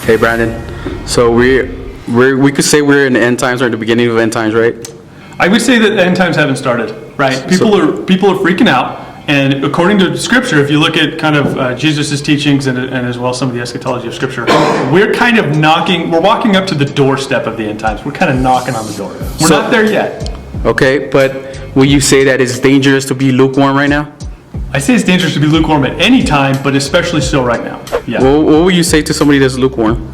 Hey Brandon, so we could say we're in the end times or at the beginning of end times, right? I would say that the end times haven't started, right? People are freaking out, and according to Scripture, if you look at kind of Jesus' teachings and as well some of the eschatology of Scripture, we're kind of we're walking up to the doorstep of the end times. We're kind of knocking on the door. We're not there yet. Okay, but will you say that it's dangerous to be lukewarm right now? I say it's dangerous to be lukewarm at any time, but especially so right now. Yeah. Well, what would you say to somebody that's lukewarm?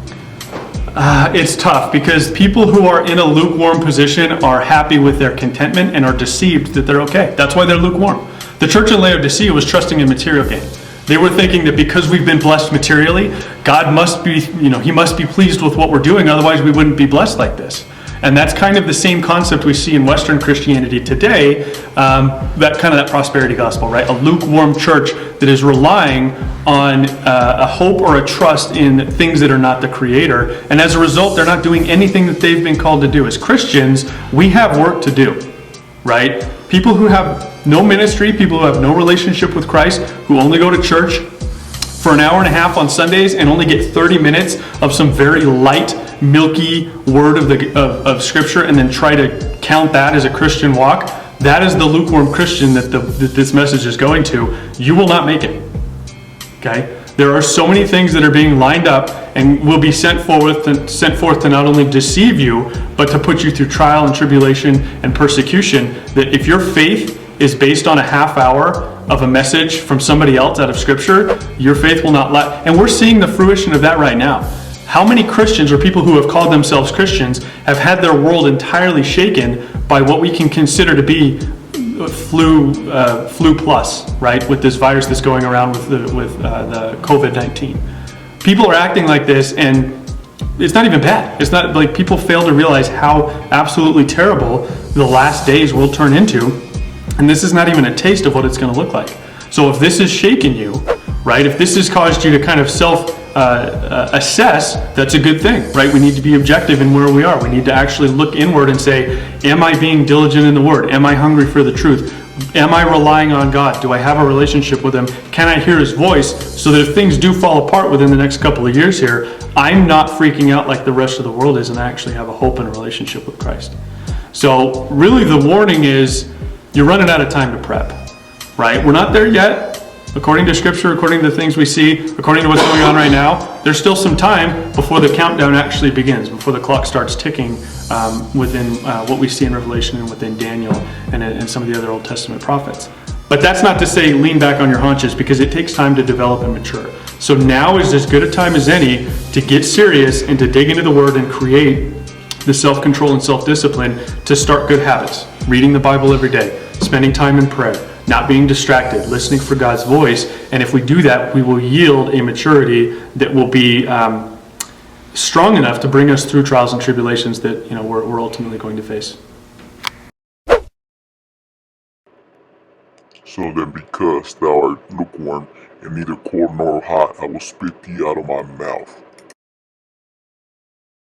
It's tough because people who are in a lukewarm position are happy with their contentment and are deceived that they're okay. That's why they're lukewarm. The church in Laodicea was trusting in material gain. They were thinking that because we've been blessed materially, God must be, He must be pleased with what we're doing, otherwise we wouldn't be blessed like this. And that's kind of the same concept we see in Western Christianity today, that prosperity gospel, right? A lukewarm church that is relying on a hope or a trust in things that are not the Creator. And as a result, they're not doing anything that they've been called to do. As Christians, we have work to do, right? People who have no ministry, people who have no relationship with Christ, who only go to church for an hour and a half on Sundays and only get 30 minutes of some very light, milky word of Scripture and then try to count that as a Christian walk, that is the lukewarm Christian that this message is going to. You will not make it. Okay? There are so many things that are being lined up and will be sent forth to not only deceive you, but to put you through trial and tribulation and persecution, that if your faith is based on a half hour of a message from somebody else out of Scripture, your faith will not last. And we're seeing the fruition of that right now. How many Christians or people who have called themselves Christians have had their world entirely shaken by what we can consider to be flu plus, right? With this virus that's going around with the COVID-19. People are acting like this, and it's not even bad. It's not like people fail to realize how absolutely terrible the last days will turn into. And this is not even a taste of what it's going to look like. So if this has shaken you, right? If this has caused you to kind of assess, that's a good thing, right? We need to be objective in where we are. We need to actually look inward and say, am I being diligent in the Word? Am I hungry for the truth? Am I relying on God? Do I have a relationship with Him? Can I hear His voice so that if things do fall apart within the next couple of years here, I'm not freaking out like the rest of the world is and I actually have a hope and a relationship with Christ. So really the warning is you're running out of time to prep, right? We're not there yet. According to Scripture, according to the things we see, according to what's going on right now, there's still some time before the countdown actually begins, before the clock starts ticking within what we see in Revelation and within Daniel and some of the other Old Testament prophets. But that's not to say lean back on your haunches, because it takes time to develop and mature. So now is as good a time as any to get serious and to dig into the Word and create the self-control and self-discipline to start good habits. Reading the Bible every day, spending time in prayer, not being distracted, listening for God's voice. And if we do that, we will yield a maturity that will be strong enough to bring us through trials and tribulations that we're ultimately going to face. So then, because thou art lukewarm and neither cold nor hot, I will spit thee out of my mouth.